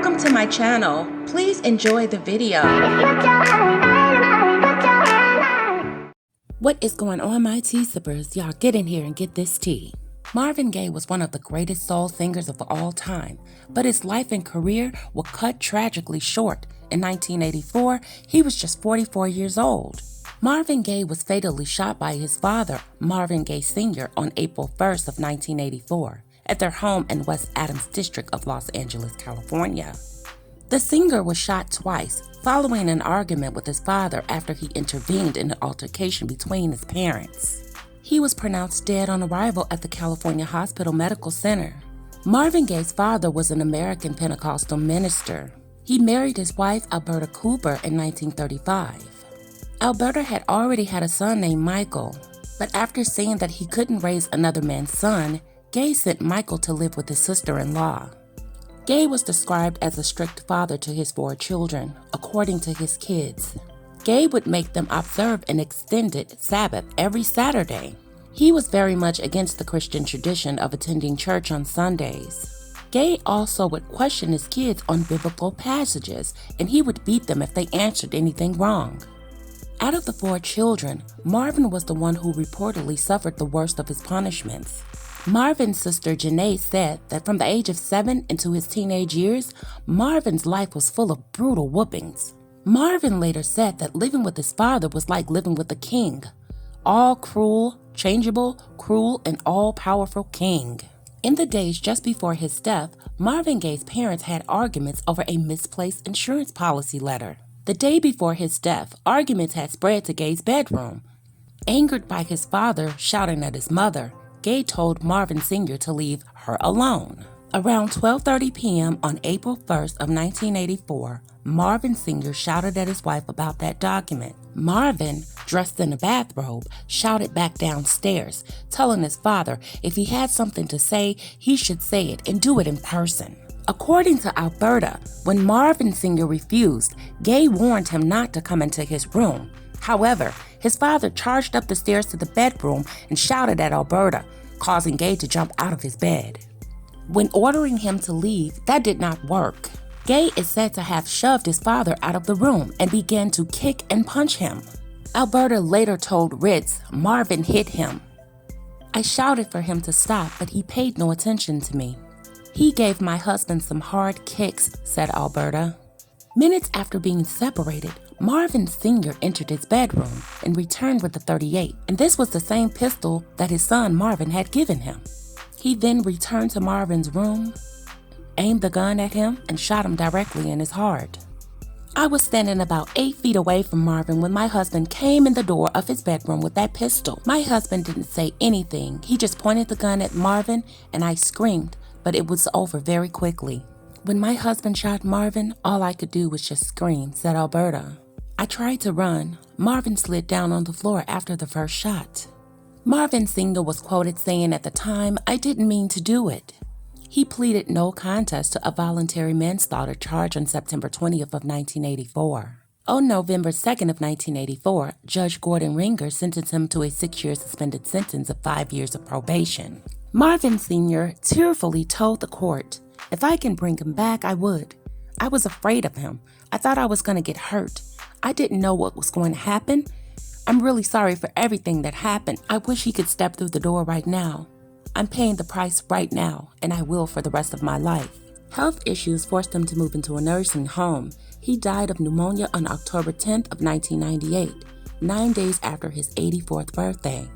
Welcome to my channel. Please enjoy the video. What is going on, my tea sippers? Y'all get in here and get this tea. Marvin Gaye was one of the greatest soul singers of all time, but his life and career were cut tragically short. In 1984, he was just 44 years old. Marvin Gaye was fatally shot by his father, Marvin Gaye Sr., on April 1st of 1984, at their home in West Adams District of Los Angeles, California. The singer was shot twice, following an argument with his father after he intervened in an altercation between his parents. He was pronounced dead on arrival at the California Hospital Medical Center. Marvin Gaye's father was an American Pentecostal minister. He married his wife, Alberta Cooper, in 1935. Alberta had already had a son named Michael, but after seeing that he couldn't raise another man's son, Gaye sent Michael to live with his sister-in-law. Gaye was described as a strict father to his 4 children, according to his kids. Gaye would make them observe an extended Sabbath every Saturday. He was very much against the Christian tradition of attending church on Sundays. Gaye also would question his kids on biblical passages, and he would beat them if they answered anything wrong. Out of the 4 children, Marvin was the one who reportedly suffered the worst of his punishments. Marvin's sister Janae said that from the age of 7 into his teenage years, Marvin's life was full of brutal whoopings. Marvin later said that living with his father was like living with a king. All cruel, changeable, cruel, and all-powerful king. In the days just before his death, Marvin Gaye's parents had arguments over a misplaced insurance policy letter. The day before his death, arguments had spread to Gaye's bedroom. Angered by his father shouting at his mother, Gaye told Marvin Sr. to leave her alone. Around 12:30 p.m. on April 1st of 1984, Marvin Sr. shouted at his wife about that document. Marvin, dressed in a bathrobe, shouted back downstairs, telling his father if he had something to say, he should say it and do it in person. According to Alberta, when Marvin Sr. refused, Gaye warned him not to come into his room. However, his father charged up the stairs to the bedroom and shouted at Alberta, causing Gaye to jump out of his bed. When ordering him to leave, that did not work. Gaye is said to have shoved his father out of the room and began to kick and punch him. Alberta later told Ritz Marvin hit him. I shouted for him to stop, but he paid no attention to me. He gave my husband some hard kicks, said Alberta. Minutes after being separated, Marvin Sr. entered his bedroom and returned with a .38, and this was the same pistol that his son Marvin had given him. He then returned to Marvin's room, aimed the gun at him, and shot him directly in his heart. I was standing about 8 feet away from Marvin when my husband came in the door of his bedroom with that pistol. My husband didn't say anything. He just pointed the gun at Marvin, and I screamed, but it was over very quickly. When my husband shot Marvin, all I could do was just scream, said Alberta. I tried to run. Marvin slid down on the floor after the first shot. Marvin Sr. was quoted saying at the time, I didn't mean to do it. He pleaded no contest to a voluntary manslaughter charge on September 20th of 1984. On November 2nd of 1984, Judge Gordon Ringer sentenced him to a 6-year suspended sentence of 5 years of probation. Marvin Sr. tearfully told the court, if I can bring him back, I would. I was afraid of him. I thought I was going to get hurt. I didn't know what was going to happen. I'm really sorry for everything that happened. I wish he could step through the door right now. I'm paying the price right now, and I will for the rest of my life. Health issues forced him to move into a nursing home. He died of pneumonia on October 10th of 1998, 9 days after his 84th birthday.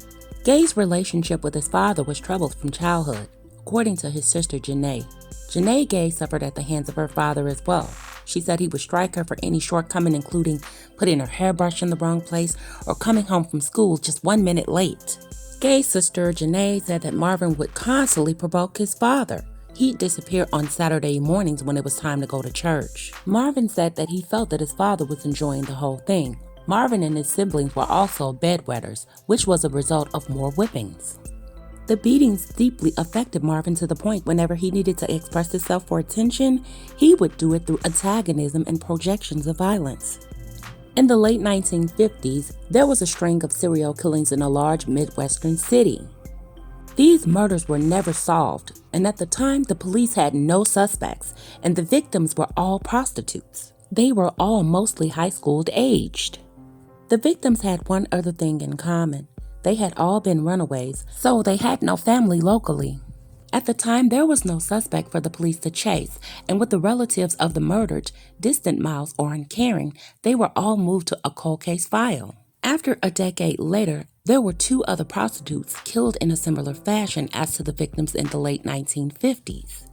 Gaye's relationship with his father was troubled from childhood, according to his sister Janae. Janae Gaye suffered at the hands of her father as well. She said he would strike her for any shortcoming, including putting her hairbrush in the wrong place or coming home from school just 1 minute late. Gaye's sister Janae said that Marvin would constantly provoke his father. He'd disappear on Saturday mornings when it was time to go to church. Marvin said that he felt that his father was enjoying the whole thing. Marvin and his siblings were also bedwetters, which was a result of more whippings. The beatings deeply affected Marvin to the point whenever he needed to express himself for attention, he would do it through antagonism and projections of violence. In the late 1950s, there was a string of serial killings in a large Midwestern city. These murders were never solved, and at the time the police had no suspects, and the victims were all prostitutes. They were all mostly high school aged. The victims had one other thing in common. They had all been runaways, so they had no family locally. At the time, there was no suspect for the police to chase, and with the relatives of the murdered distant miles or uncaring, they were all moved to a cold case file. After a decade later, there were 2 other prostitutes killed in a similar fashion as to the victims in the late 1950s.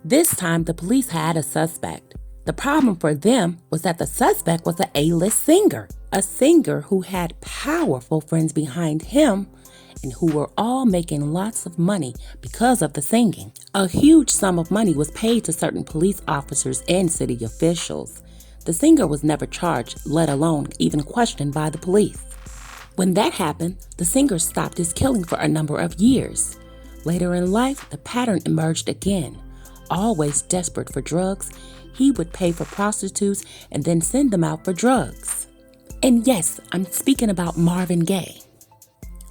This time, the police had a suspect. The problem for them was that the suspect was an A-list singer, a singer who had powerful friends behind him and who were all making lots of money because of the singing. A huge sum of money was paid to certain police officers and city officials. The singer was never charged, let alone even questioned by the police. When that happened, the singer stopped his killing for a number of years. Later in life, the pattern emerged again. Always desperate for drugs, he would pay for prostitutes and then send them out for drugs. And yes, I'm speaking about Marvin Gaye.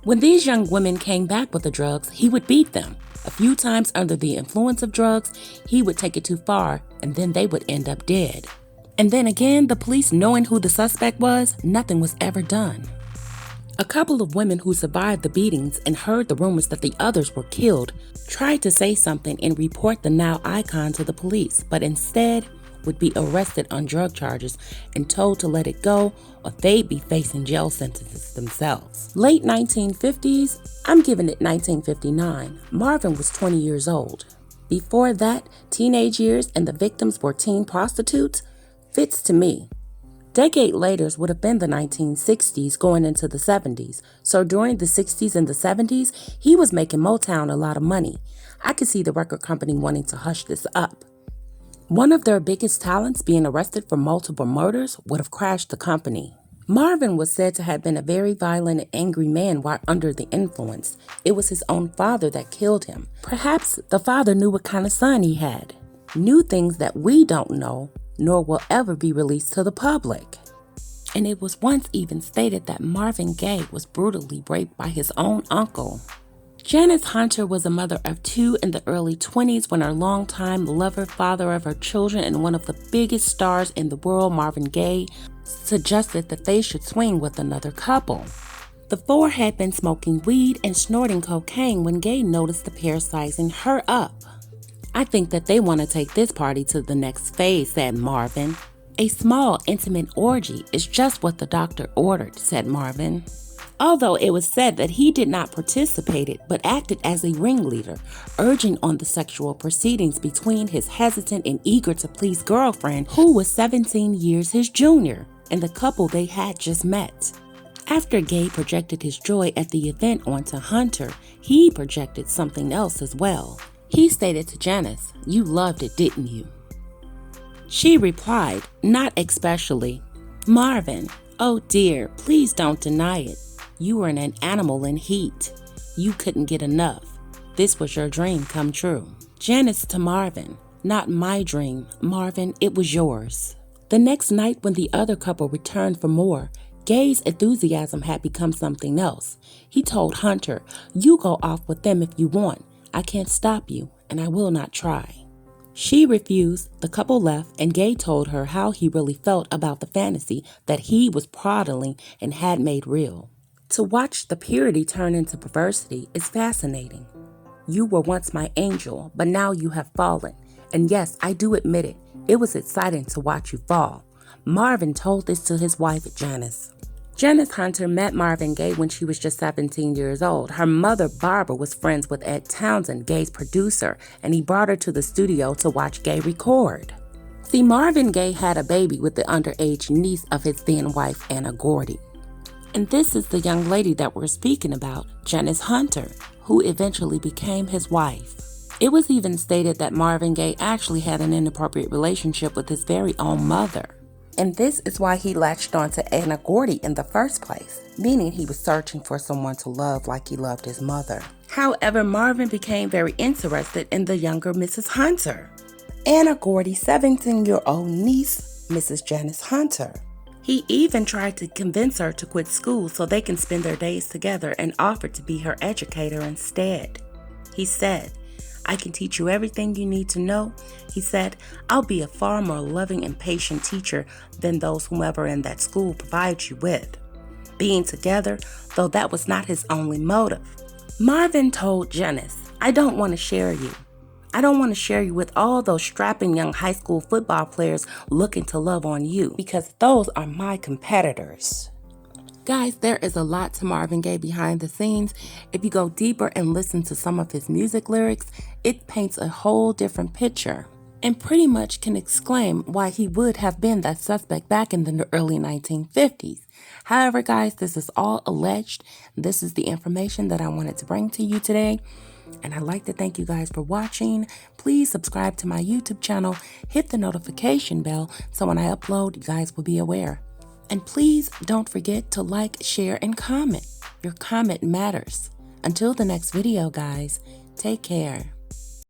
When these young women came back with the drugs, he would beat them. A few times under the influence of drugs, he would take it too far, and then they would end up dead. And then again, the police knowing who the suspect was, nothing was ever done. A couple of women who survived the beatings and heard the rumors that the others were killed tried to say something and report the now icon to the police, but instead would be arrested on drug charges and told to let it go or they'd be facing jail sentences themselves. Late 1950s, I'm giving it 1959, Marvin was 20 years old. Before that, teenage years and the victims were teen prostitutes fits to me. Decade later would have been the 1960s going into the 70s, so during the 60s and the 70s, he was making Motown a lot of money. I could see the record company wanting to hush this up. One of their biggest talents, being arrested for multiple murders, would have crashed the company. Marvin was said to have been a very violent and angry man while under the influence. It was his own father that killed him. Perhaps the father knew what kind of son he had, knew things that we don't know, nor will ever be released to the public. And it was once even stated that Marvin Gaye was brutally raped by his own uncle. Janice Hunter was a mother of 2 in the early 20s when her longtime lover, father of her children, and one of the biggest stars in the world, Marvin Gaye, suggested that they should swing with another couple. The 4 had been smoking weed and snorting cocaine when Gaye noticed the pair sizing her up. "I think that they want to take this party to the next phase," said Marvin. "A small, intimate orgy is just what the doctor ordered," said Marvin. Although it was said that he did not participate but acted as a ringleader, urging on the sexual proceedings between his hesitant and eager to please girlfriend, who was 17 years his junior, and the couple they had just met. After Gaye projected his joy at the event onto Hunter, he projected something else as well. He stated to Janice, "You loved it, didn't you?" She replied, "Not especially." Marvin, "Oh dear, please don't deny it. You were an animal in heat. You couldn't get enough. This was your dream come true." Janice to Marvin, "Not my dream, Marvin, it was yours." The next night when the other couple returned for more, Gaye's enthusiasm had become something else. He told Hunter, "You go off with them if you want. I can't stop you, and I will not try." She refused, the couple left, and Gaye told her how he really felt about the fantasy that he was prodigaling and had made real. To watch the purity turn into perversity is fascinating. "You were once my angel, but now you have fallen. And yes, I do admit it, it was exciting to watch you fall." Marvin told this to his wife, Janice. Janice Hunter met Marvin Gaye when she was just 17 years old. Her mother, Barbara, was friends with Ed Townsend, Gaye's producer, and he brought her to the studio to watch Gaye record. See, Marvin Gaye had a baby with the underage niece of his then wife, Anna Gordy. And this is the young lady that we're speaking about, Janice Hunter, who eventually became his wife. It was even stated that Marvin Gaye actually had an inappropriate relationship with his very own mother. And this is why he latched on to Anna Gordy in the first place, meaning he was searching for someone to love like he loved his mother. However, Marvin became very interested in the younger Mrs. Hunter, Anna Gordy's 17-year-old niece, Mrs. Janice Hunter. He even tried to convince her to quit school so they can spend their days together and offered to be her educator instead. He said, "I can teach you everything you need to know." He said, "I'll be a far more loving and patient teacher than those whomever in that school provides you with." Being together, though that was not his only motive. Marvin told Janice, "I don't want to share you. I don't want to share you with all those strapping young high school football players looking to love on you, because those are my competitors." Guys, there is a lot to Marvin Gaye behind the scenes. If you go deeper and listen to some of his music lyrics, it paints a whole different picture and pretty much can exclaim why he would have been that suspect back in the early 1950s. However, guys, this is all alleged. This is the information that I wanted to bring to you today. And I'd like to thank you guys for watching. Please subscribe to my YouTube channel, hit the notification bell so when I upload, you guys will be aware. And please don't forget to like, share, and comment. Your comment matters. Until the next video, guys, take care.